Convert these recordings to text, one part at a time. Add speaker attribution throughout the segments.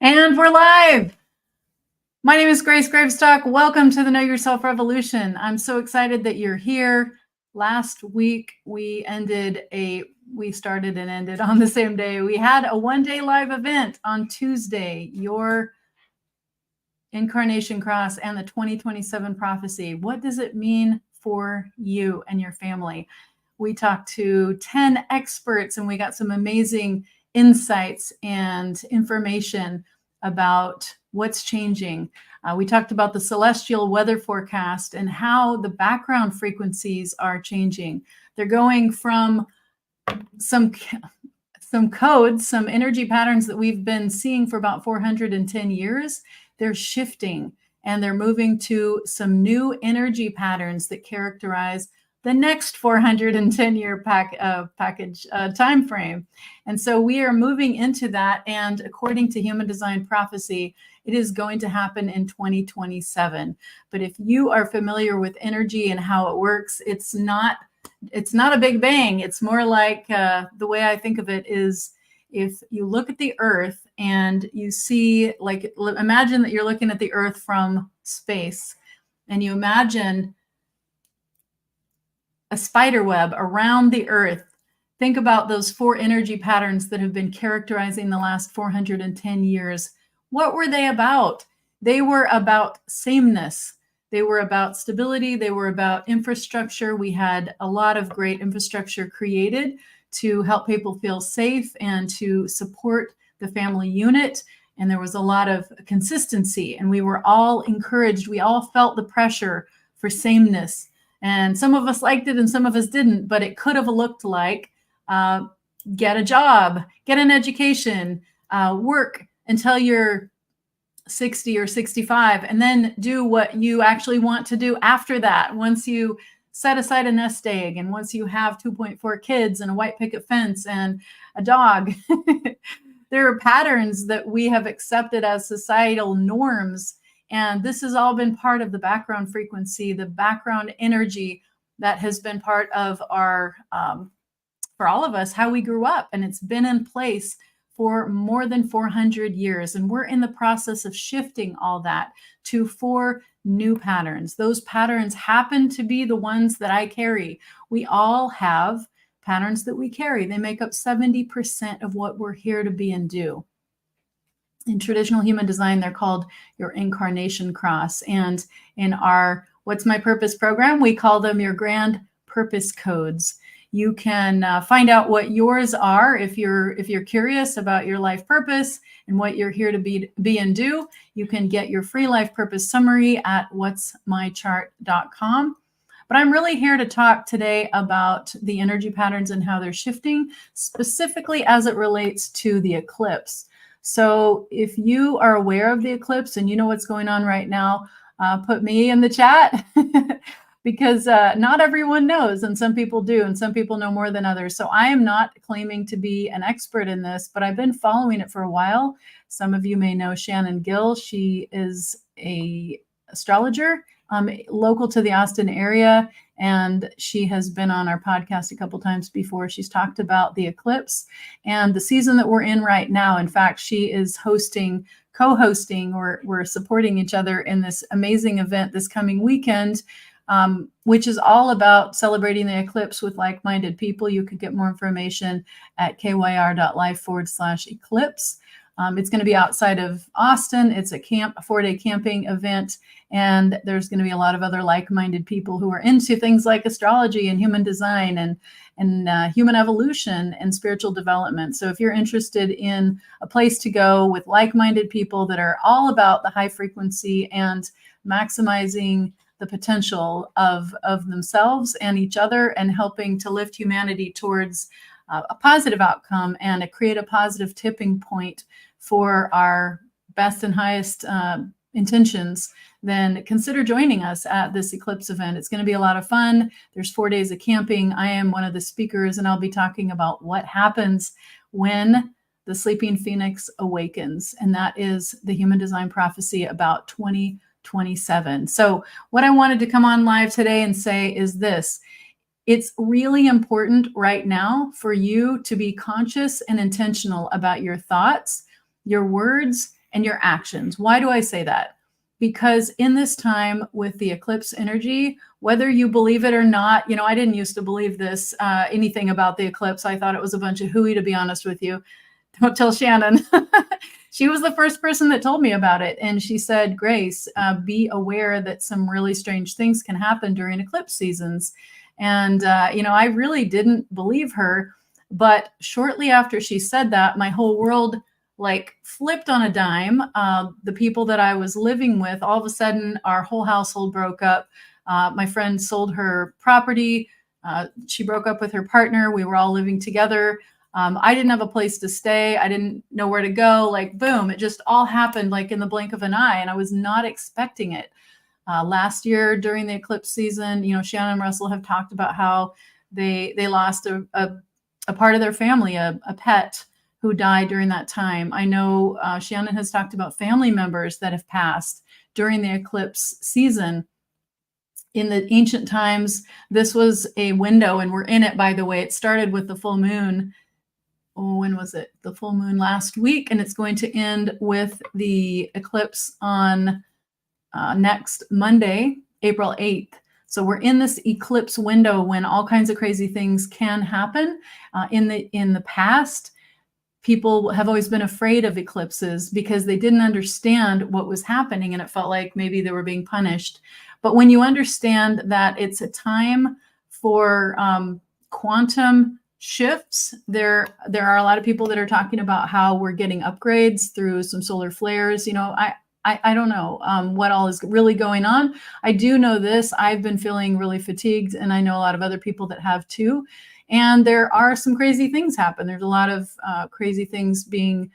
Speaker 1: And we're live. My name is Grace Gravestock. Welcome to the Know Yourself Revolution. I'm so excited that you're here. Last week, we started and ended on the same day. We had a one-day live event on Tuesday, your Incarnation Cross and the 2027 Prophecy. What does it mean for you and your family? We talked to 10 experts and we got some amazing insights and information about what's changing. We talked about the celestial weather forecast and how the background frequencies are changing. They're going from some codes, some energy patterns that we've been seeing for about 410 years. They're shifting and they're moving to some new energy patterns that characterize the next 410-year time frame. And so we are moving into that. And according to Human Design Prophecy, it is going to happen in 2027. But if you are familiar with energy and how it works, it's not a big bang. It's more like the way I think of it is if you look at the Earth and you see, like, imagine that you're looking at the Earth from space and you imagine a spider web around the Earth. Think about those four energy patterns that have been characterizing the last 410 years. What were they about? They were about sameness. They were about stability. They were about infrastructure. We had a lot of great infrastructure created to help people feel safe and to support the family unit. And there was a lot of consistency, and we were all encouraged. We all felt the pressure for sameness. And some of us liked it and some of us didn't, but it could have looked like get a job, get an education, work until you're 60 or 65, and then do what you actually want to do after that. Once you set aside a nest egg and once you have 2.4 kids and a white picket fence and a dog, there are patterns that we have accepted as societal norms. And this has all been part of the background frequency, the background energy that has been part of our, for all of us, how we grew up. And it's been in place for more than 400 years. And we're in the process of shifting all that to 4 new patterns. Those patterns happen to be the ones that I carry. We all have patterns that we carry. They make up 70% of what we're here to be and do. In traditional human design, they're called your Incarnation Cross. And in our What's My Purpose program, we call them your grand purpose codes. You can find out what yours are if you're curious about your life purpose and what you're here to be and do. You can get your free life purpose summary at whatsmychart.com. But I'm really here to talk today about the energy patterns and how they're shifting, specifically as it relates to the eclipse. So if you are aware of the eclipse and you know what's going on right now, put me in the chat because not everyone knows, and some people do, and some people know more than others. So I am not claiming to be an expert in this, but I've been following it for a while. Some of you may know Shannon Gill. She is an astrologer local to the Austin area, and she has been on our podcast a couple times before. She's talked about the eclipse and the season that we're in right now. In fact, she is co-hosting, or we're supporting each other in this amazing event this coming weekend, which is all about celebrating the eclipse with like-minded people. You could get more information at kyr.life/eclipse. It's going to be outside of Austin. It's a 4-day camping event, and there's going to be a lot of other like-minded people who are into things like astrology and human design and human evolution and spiritual development. So if you're interested in a place to go with like-minded people that are all about the high frequency and maximizing the potential of themselves and each other and helping to lift humanity towards a positive outcome and create a positive tipping point for our best and highest intentions, then consider joining us at this eclipse event. It's going to be a lot of fun. There's 4 days of camping. I am one of the speakers, and I'll be talking about what happens when the sleeping phoenix awakens. And that is the Human Design Prophecy about 2027. So what I wanted to come on live today and say is this. It's really important right now for you to be conscious and intentional about your thoughts, your words, and your actions. Why do I say that? Because in this time with the eclipse energy, whether you believe it or not, I didn't used to believe this, anything about the eclipse. I thought it was a bunch of hooey, to be honest with you. Don't tell Shannon. She was the first person that told me about it. And she said, Grace, be aware that some really strange things can happen during eclipse seasons. And, I really didn't believe her. But shortly after she said that, my whole world flipped on a dime. The people that I was living with, all of a sudden, our whole household broke up. My friend sold her property. She broke up with her partner. We were all living together. I didn't have a place to stay. I didn't know where to go. Boom, it just all happened in the blink of an eye. And I was not expecting it. Last year during the eclipse season, Shannon and Russell have talked about how they lost a part of their family, a pet who died during that time. I know Shannon has talked about family members that have passed during the eclipse season. In the ancient times, this was a window, and we're in it, by the way. It started with the full moon. Oh, when was it? The full moon last week, and it's going to end with the eclipse on next Monday, April 8th. So we're in this eclipse window when all kinds of crazy things can happen. In the past, people have always been afraid of eclipses because they didn't understand what was happening, and it felt like maybe they were being punished. But when you understand that it's a time for quantum shifts, there are a lot of people that are talking about how we're getting upgrades through some solar flares. I don't know what all is really going on. I do know this. I've been feeling really fatigued, and I know a lot of other people that have too. And there are some crazy things happen. There's a lot of crazy things being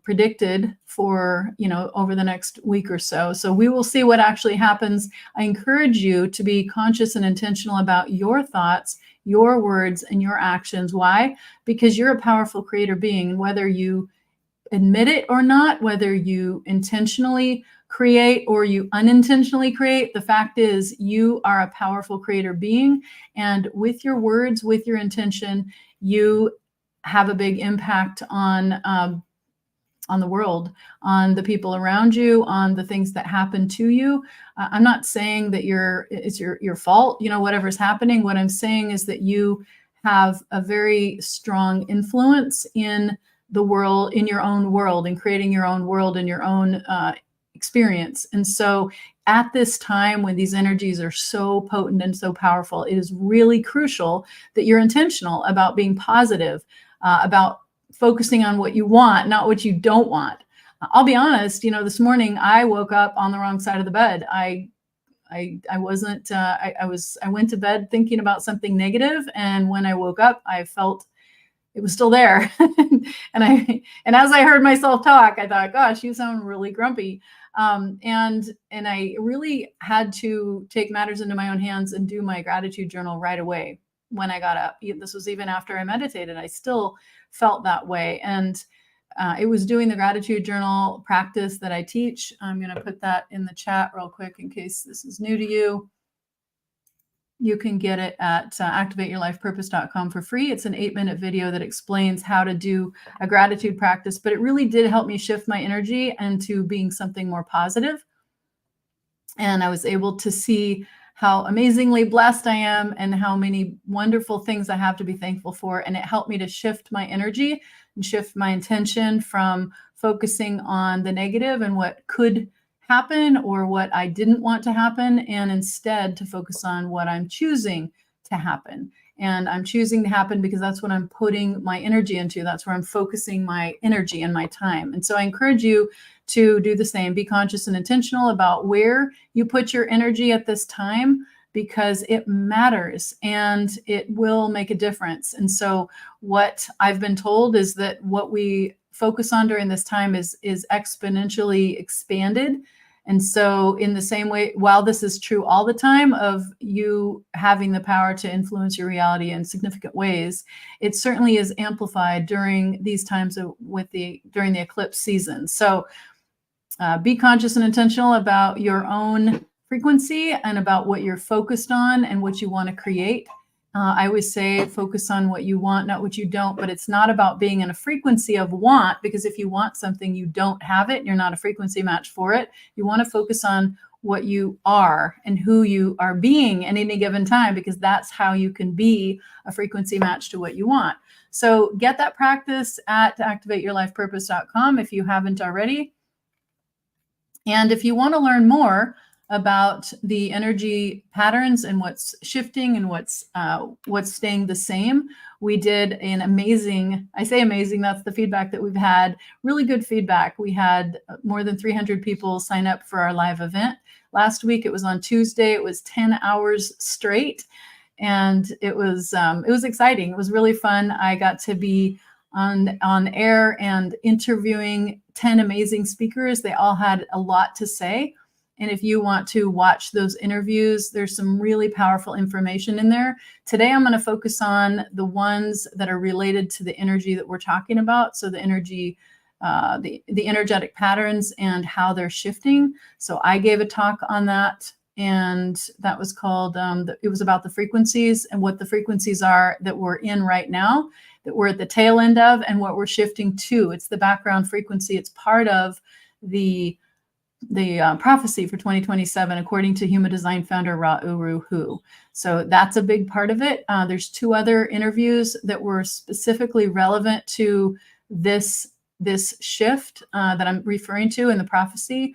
Speaker 1: predicted for, over the next week or so. So we will see what actually happens. I encourage you to be conscious and intentional about your thoughts, your words, and your actions. Why? Because you're a powerful creator being, whether you admit it or not, whether you intentionally create or you unintentionally create, the fact is you are a powerful creator being. And with your words, with your intention, you have a big impact on the world, on the people around you, on the things that happen to you. I'm not saying that it's your fault, whatever's happening. What I'm saying is that you have a very strong influence in the world, in your own world, and creating your own world and your own experience. And so at this time when these energies are so potent and so powerful, it is really crucial that you're intentional about being positive, about focusing on what you want, not what you don't want. I'll be honest, this morning I woke up on the wrong side of the bed. I wasn't, I went to bed thinking about something negative, and when I woke up, I felt it was still there. and as I heard myself talk, I thought, gosh, you sound really grumpy. And I really had to take matters into my own hands and do my gratitude journal right away when I got up. This was even after I meditated. I still felt that way. And it was doing the gratitude journal practice that I teach. I'm going to put that in the chat real quick in case this is new to you. You can get it at activateyourlifepurpose.com for free. It's an 8-minute video that explains how to do a gratitude practice, but it really did help me shift my energy into being something more positive. And I was able to see how amazingly blessed I am and how many wonderful things I have to be thankful for. And it helped me to shift my energy and shift my intention from focusing on the negative and what could happen or what I didn't want to happen, and instead to focus on what I'm choosing to happen. And I'm choosing to happen because that's what I'm putting my energy into. That's where I'm focusing my energy and my time. And so I encourage you to do the same. Be conscious and intentional about where you put your energy at this time, because it matters and it will make a difference. And so what I've been told is that what we focus on during this time is exponentially expanded. And so in the same way, while this is true all the time of you having the power to influence your reality in significant ways, it certainly is amplified during these times during the eclipse season. So be conscious and intentional about your own frequency and about what you're focused on and what you want to create. I always say focus on what you want, not what you don't, but it's not about being in a frequency of want, because if you want something, you don't have it, you're not a frequency match for it. You want to focus on what you are and who you are being at any given time, because that's how you can be a frequency match to what you want. So get that practice at activateyourlifepurpose.com if you haven't already. And if you want to learn more about the energy patterns and what's shifting and what's staying the same, we did an amazing, I say amazing, that's the feedback that we've had, really good feedback. We had more than 300 people sign up for our live event. Last week, it was on Tuesday. It was 10 hours straight. And it was exciting. It was really fun. I got to be on air and interviewing 10 amazing speakers. They all had a lot to say. And if you want to watch those interviews, there's some really powerful information in there. Today, I'm going to focus on the ones that are related to the energy that we're talking about. So the energy, the energetic patterns and how they're shifting. So I gave a talk on that, and that was called, it was about the frequencies and what the frequencies are that we're in right now, that we're at the tail end of, and what we're shifting to. It's the background frequency. It's part of the prophecy for 2027, according to Human Design founder Ra Uru Hu. So that's a big part of it. There's 2 other interviews that were specifically relevant to this shift that I'm referring to in the prophecy.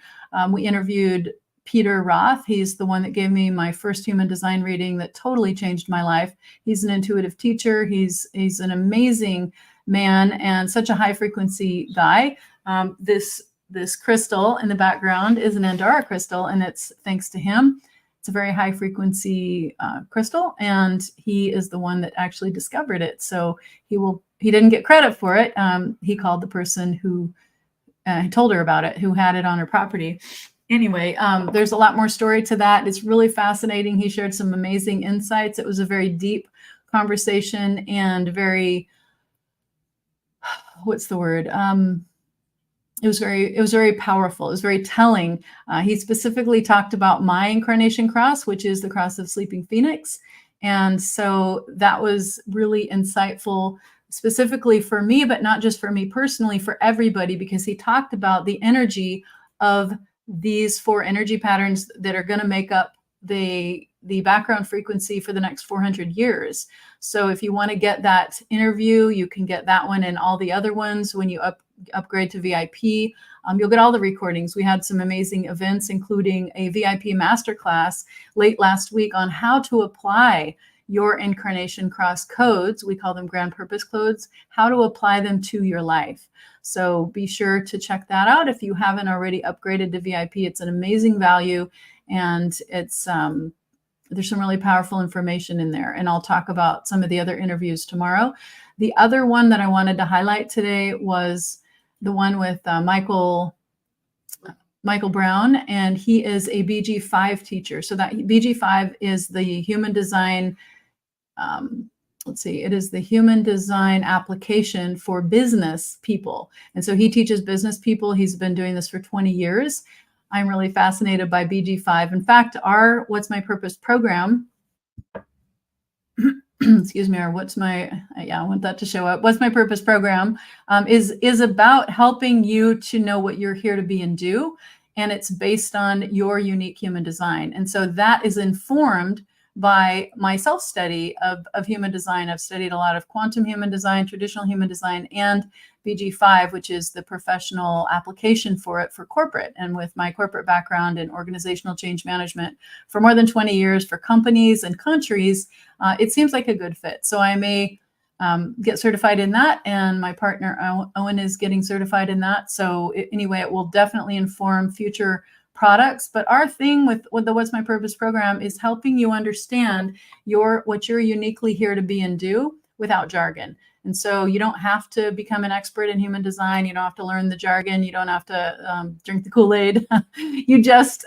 Speaker 1: We interviewed Peter Roth. He's the one that gave me my first human design reading that totally changed my life. He's an intuitive teacher. He's an amazing man and such a high frequency guy. This crystal in the background is an Andara crystal, and it's thanks to him. It's a very high frequency crystal, and he is the one that actually discovered it. So he didn't get credit for it. He called the person who told her about it, who had it on her property. Anyway, there's a lot more story to that. It's really fascinating. He shared some amazing insights. It was a very deep conversation and very, what's the word? It was very powerful. It was very telling. He specifically talked about my incarnation cross, which is the cross of Sleeping Phoenix. And so that was really insightful, specifically for me, but not just for me personally, for everybody, because he talked about the energy of these 4 energy patterns that are going to make up the background frequency for the next 400 years. So if you want to get that interview, you can get that one and all the other ones when you upgrade to VIP. You'll get all the recordings. We had some amazing events, including a VIP masterclass late last week on how to apply your incarnation cross codes. We call them grand purpose codes, how to apply them to your life. So be sure to check that out. If you haven't already upgraded to VIP, it's an amazing value, and it's there's some really powerful information in there. And I'll talk about some of the other interviews tomorrow. The other one that I wanted to highlight today was the one with Michael Brown, and he is a BG5 teacher. So that BG5 is the human design, it is the human design application for business people. And so he teaches business people. He's been doing this for 20 years. I'm really fascinated by BG5. In fact, our What's My Purpose program, excuse me, or I want that to show up. What's My Purpose program is about helping you to know what you're here to be and do. And it's based on your unique human design. And so that is informed by my self-study of human design. I've studied a lot of quantum human design, traditional human design, and BG5, which is the professional application for it for corporate. And with my corporate background in organizational change management for more than 20 years for companies and countries, it seems like a good fit. So I may get certified in that, and my partner Owen is getting certified in that. So anyway, it will definitely inform future products. But our thing with the What's My Purpose program is helping you understand what you're uniquely here to be and do without jargon. And so you don't have to become an expert in human design. You don't have to learn the jargon. You don't have to drink the Kool-Aid. You just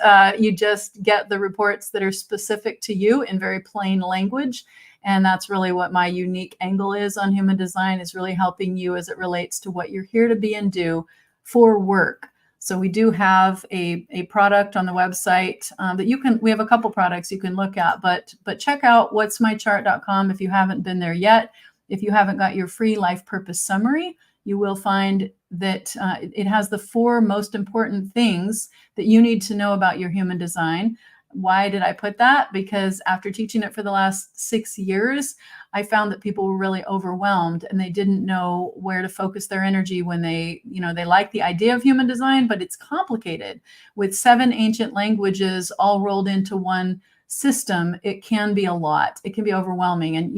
Speaker 1: get the reports that are specific to you in very plain language. And that's really what my unique angle is on human design, is really helping you as it relates to what you're here to be and do for work. So we do have a product on the website that you can, we have a couple products you can look at, but check out whatsmychart.com if you haven't been there yet. If you haven't got your free life purpose summary, you will find that it has the 4 most important things that you need to know about your human design. Why did I put that? Because after teaching it for the last 6 years, I found that people were really overwhelmed and they didn't know where to focus their energy when they, they like the idea of human design, but it's complicated. With 7 ancient languages all rolled into one system, it can be a lot. It can be overwhelming. And,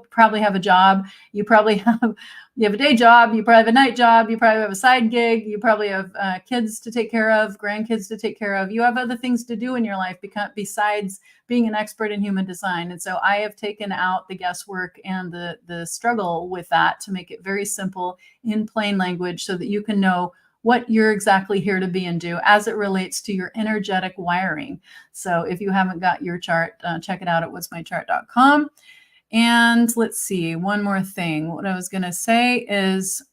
Speaker 1: probably have a job. You probably have a day job. You probably have a night job. You probably have a side gig. You probably have kids to take care of, grandkids to take care of. You have other things to do in your life besides being an expert in human design. And so I have taken out the guesswork and the struggle with that to make it very simple in plain language so that you can know what you're exactly here to be and do as it relates to your energetic wiring. So if you haven't got your chart, check it out at whatsmychart.com. And let's see, one more thing. What I was going to say is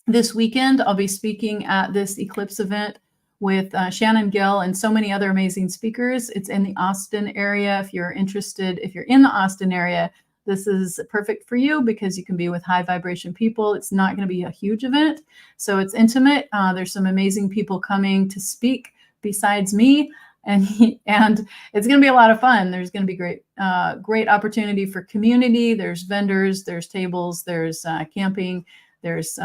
Speaker 1: this weekend, I'll be speaking at this Eclipse event with Shannon Gill and so many other amazing speakers. It's in the Austin area. If you're interested, if you're in the Austin area, this is perfect for you because you can be with high vibration people. It's not going to be a huge event, so it's intimate. There's some amazing people coming to speak besides me, and it's going to be a lot of fun. There's going to be great opportunity for community. There's vendors, there's tables, there's camping, there's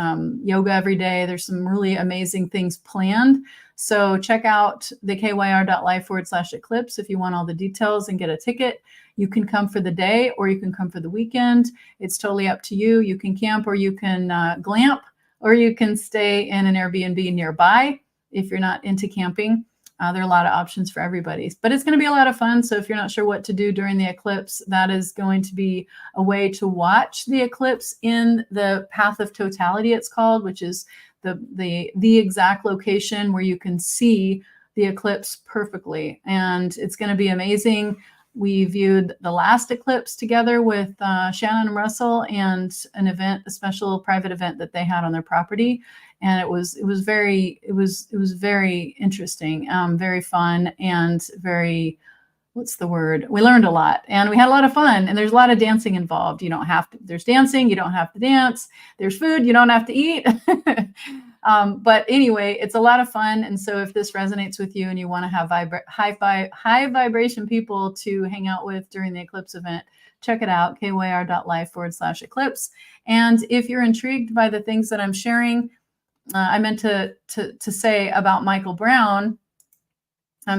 Speaker 1: yoga every day. There's some really amazing things planned. So check out the kyr.life/eclipse if you want all the details and get a ticket. You can come for the day or you can come for the weekend. It's totally up to you. You can camp or you can glamp, or you can stay in an Airbnb nearby if you're not into camping. There are a lot of options for everybody, but it's going to be a lot of fun. So if you're not sure what to do during the eclipse, that is going to be a way to watch the eclipse in the path of totality, it's called, which is the exact location where you can see the eclipse perfectly. And it's going to be amazing. We viewed the last eclipse together with Shannon and Russell and an event, a special private event that they had on their property. And it was very interesting, very fun, and very, what's the word? We learned a lot and we had a lot of fun, and there's a lot of dancing involved. You don't have to, there's dancing, you don't have to dance. There's food, you don't have to eat. But anyway, it's a lot of fun. And so if this resonates with you and you want to have high vibration people to hang out with during the eclipse event, check it out, kyr.life/eclipse. And if you're intrigued by the things that I'm sharing, I meant to say about Michael Brown.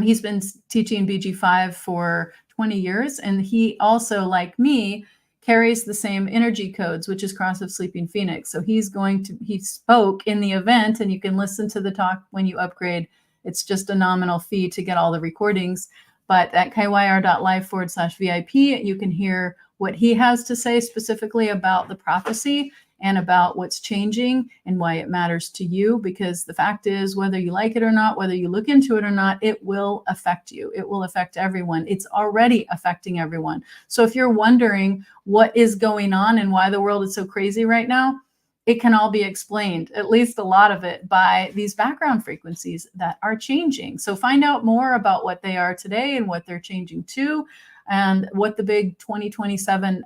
Speaker 1: He's been teaching BG5 for 20 years, and he also, like me, carries the same energy codes, which is Cross of Sleeping Phoenix. So he spoke in the event, and you can listen to the talk when you upgrade. It's just a nominal fee to get all the recordings. But at kyr.life/VIP, you can hear what he has to say specifically about the prophecy and about what's changing and why it matters to you. Because the fact is, whether you like it or not, whether you look into it or not, it will affect you. It will affect everyone. It's already affecting everyone. So if you're wondering what is going on and why the world is so crazy right now, it can all be explained, at least a lot of it, by these background frequencies that are changing. So find out more about what they are today and what they're changing to, and what the big 2027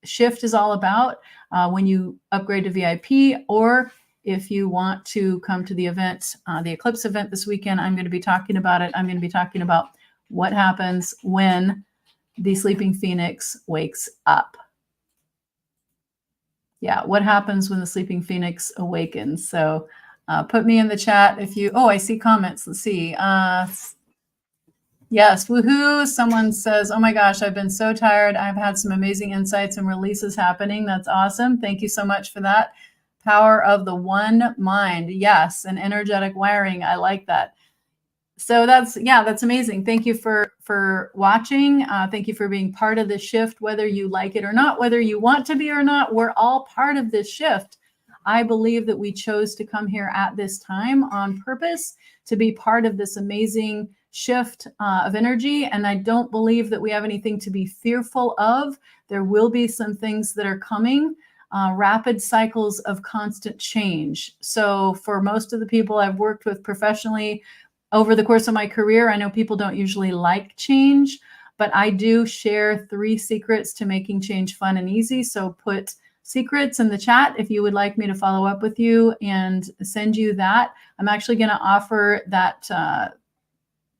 Speaker 1: shift is all about when you upgrade to VIP, or if you want to come to the event, the eclipse event this weekend. I'm going to be talking about it. I'm going to be talking about what happens when the sleeping phoenix wakes up. Yeah, what happens when the sleeping phoenix awakens? So put me in the chat if you, I see comments. Let's see. Yes, woohoo. Someone says, oh my gosh, I've been so tired. I've had some amazing insights and releases happening. That's awesome. Thank you so much for that. Power of the one mind. Yes, and energetic wiring. I like that. So that's amazing. Thank you for watching. Thank you for being part of this shift, whether you like it or not, whether you want to be or not. We're all part of this shift. I believe that we chose to come here at this time on purpose to be part of this amazing shift of energy. And I don't believe that we have anything to be fearful of. There will be some things that are coming rapid cycles of constant change. So for most of the people I've worked with professionally over the course of my career, I know people don't usually like change, but I do share 3 secrets to making change fun and easy. So put secrets in the chat if you would like me to follow up with you and send you that. I'm actually going to offer that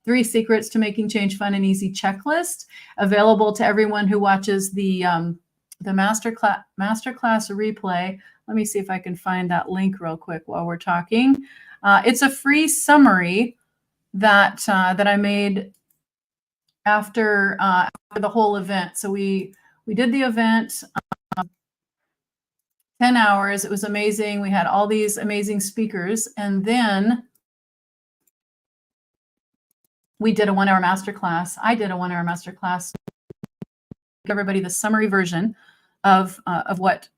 Speaker 1: 3 secrets to making change fun and easy checklist available to everyone who watches the masterclass replay. Let me see if I can find that link real quick while we're talking. It's a free summary that I made after the whole event. So we did the event, 10 hours. It was amazing. We had all these amazing speakers, and then we did a 1-hour masterclass. I did a 1-hour masterclass. Everybody the summary version of what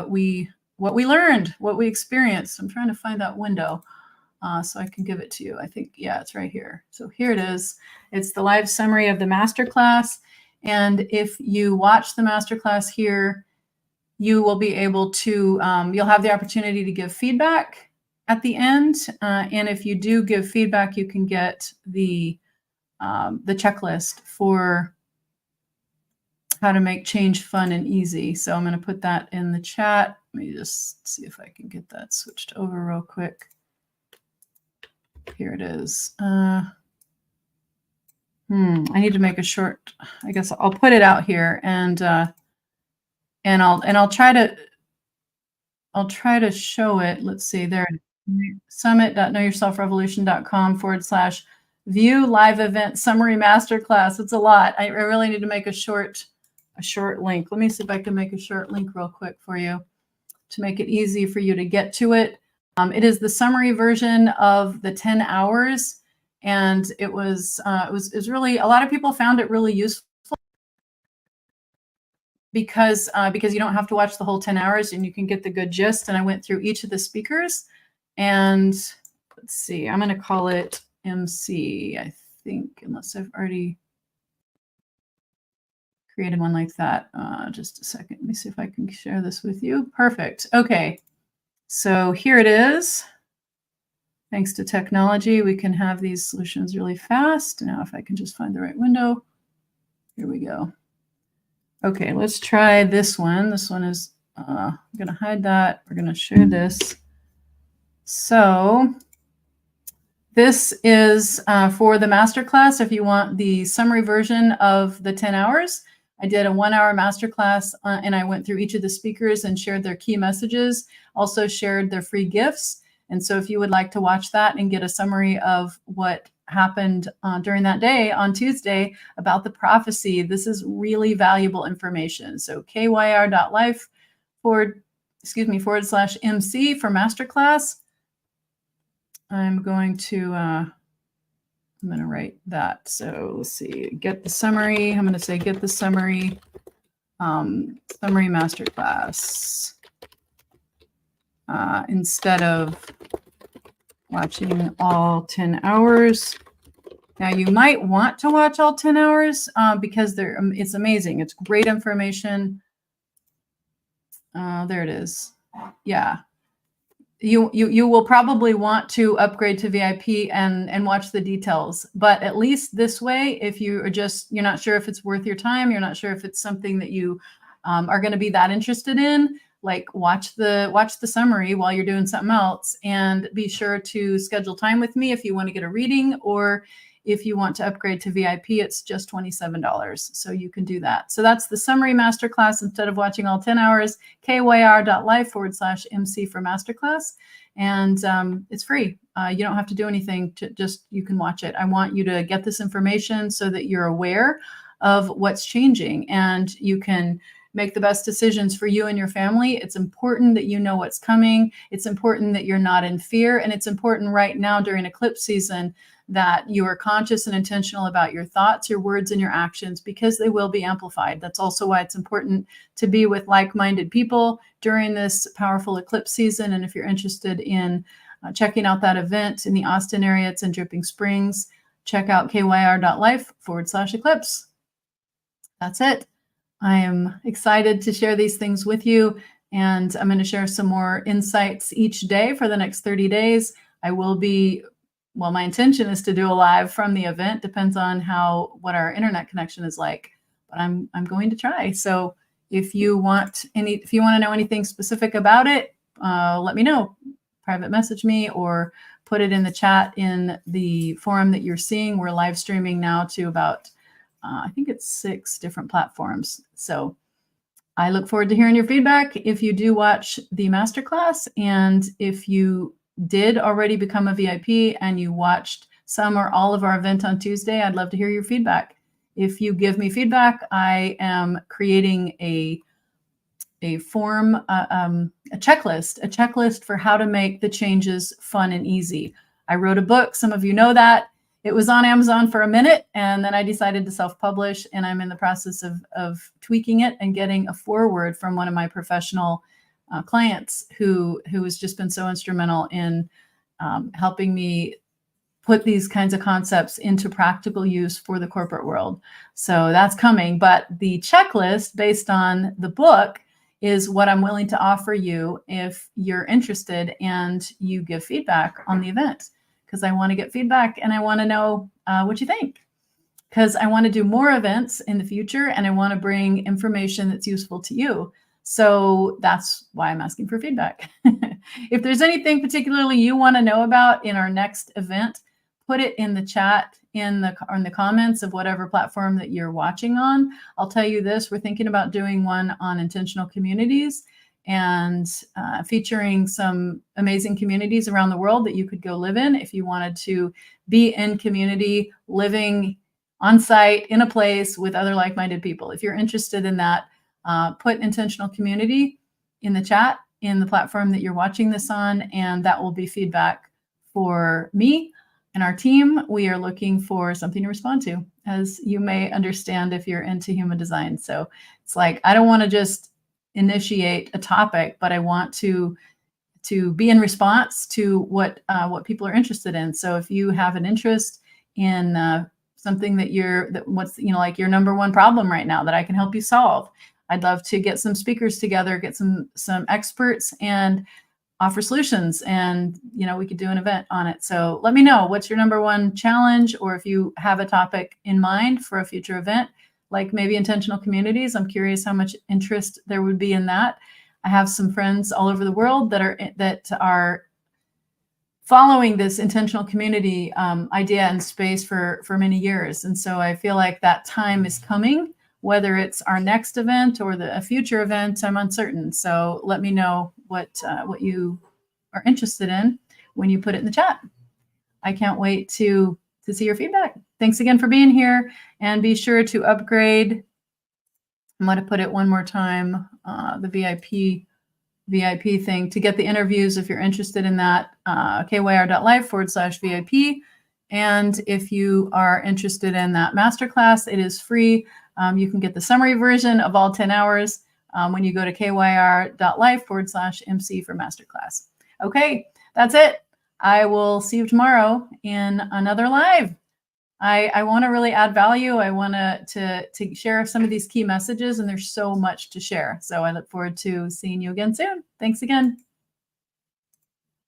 Speaker 1: we learned, what we experienced. I'm trying to find that window so I can give it to you. I think, yeah, it's right here. So here it is. It's the live summary of the masterclass. And if you watch the masterclass here, you will be able to, you'll have the opportunity to give feedback at the end. And if you do give feedback, you can get the checklist for how to make change fun and easy. So I'm going to put that in the chat. Let me just see if I can get that switched over real quick. Here it is. I need to make a short, I guess I'll put it out here and I'll try to show it. Let's see there. summit.knowyourselfrevolution.com/view live event summary masterclass. It's a lot. I really need to make a short link. Let me see if I can make a short link real quick for you to make it easy for you to get to it. It is the summary version of the 10 hours. And it was really, a lot of people found it really useful because you don't have to watch the whole 10 hours and you can get the good gist. And I went through each of the speakers, and let's see, I'm going to call it MC, I think, unless I've already created one like that. Just a second. Let me see if I can share this with you. Perfect. Okay. So here it is. Thanks to technology, we can have these solutions really fast. Now, if I can just find the right window, here we go. Okay, let's try this one. This one is, I'm going to hide that. We're going to share this. So this is for the masterclass. If you want the summary version of the 10 hours, I did a 1-hour masterclass and I went through each of the speakers and shared their key messages, also shared their free gifts. And so if you would like to watch that and get a summary of what happened during that day on Tuesday about the prophecy, this is really valuable information. So kyr.life /MC for masterclass. I'm going to write that. So let's see, get the summary. I'm going to say get the summary, summary masterclass. Instead of watching all 10 hours. Now you might want to watch all 10 hours because it's amazing. It's great information. There it is. Yeah. You will probably want to upgrade to VIP and watch the details, but at least this way, if you're not sure if it's worth your time, you're not sure if it's something that you are going to be that interested in, like watch the summary while you're doing something else, and be sure to schedule time with me if you want to get a reading, or if you want to upgrade to VIP, it's just $27. So you can do that. So that's the summary masterclass instead of watching all 10 hours, kyr.life /MC for masterclass. And it's free. You don't have to do anything, you can watch it. I want you to get this information so that you're aware of what's changing and you can make the best decisions for you and your family. It's important that you know what's coming. It's important that you're not in fear. And it's important right now during eclipse season that you are conscious and intentional about your thoughts, your words, and your actions, because they will be amplified. That's also why it's important to be with like-minded people during this powerful eclipse season. And if you're interested in checking out that event in the Austin area, it's in Dripping Springs, check out kyr.life /eclipse. That's it. I am excited to share these things with you. And I'm going to share some more insights each day for the next 30 days. I will be, well, my intention is to do a live from the event. Depends on what our internet connection is like, but I'm going to try. So if you want to know anything specific about it, let me know. Private message me or put it in the chat in the forum that you're seeing. We're live streaming now to about, I think it's 6 different platforms. So I look forward to hearing your feedback if you do watch the masterclass, and if you did already become a VIP and you watched some or all of our event on Tuesday, I'd love to hear your feedback. If you give me feedback, I am creating a form, a checklist for how to make the changes fun and easy. I wrote a book. Some of you know that. It was on Amazon for a minute, and then I decided to self-publish, and I'm in the process of tweaking it and getting a foreword from one of my professional clients who has just been so instrumental in helping me put these kinds of concepts into practical use for the corporate world. So that's coming. But the checklist based on the book is what I'm willing to offer you if you're interested and you give feedback on the event, because I want to get feedback and I want to know what you think, because I want to do more events in the future and I want to bring information that's useful to you. So that's why I'm asking for feedback. If there's anything particularly you want to know about in our next event, put it in the chat in the comments of whatever platform that you're watching on. I'll tell you this, we're thinking about doing one on intentional communities and featuring some amazing communities around the world that you could go live in if you wanted to be in community, living on site in a place with other like-minded people. If you're interested in that, put intentional community in the chat in the platform that you're watching this on, and that will be feedback for me and our team. We are looking for something to respond to, as you may understand if you're into human design. So it's like, I don't want to just initiate a topic, but I want to be in response to what people are interested in. So if you have an interest in something what's like your number one problem right now that I can help you solve, I'd love to get some speakers together, get some experts, and offer solutions, and we could do an event on it. So let me know what's your number one challenge, or if you have a topic in mind for a future event, like maybe intentional communities. I'm curious how much interest there would be in that. I have some friends all over the world that are following this intentional community idea and space for many years, and so I feel like that time is coming. Whether it's our next event or a future event, I'm uncertain. So let me know what you are interested in when you put it in the chat. I can't wait to see your feedback. Thanks again for being here, and be sure to upgrade. I'm going to put it one more time, the VIP thing, to get the interviews if you're interested in that, kyr.life/VIP. And if you are interested in that masterclass, it is free. You can get the summary version of all 10 hours when you go to kyr.life/MC for masterclass. Okay, that's it. I will see you tomorrow in another live. I want to really add value. I want to share some of these key messages, and there's so much to share. So I look forward to seeing you again soon. Thanks again.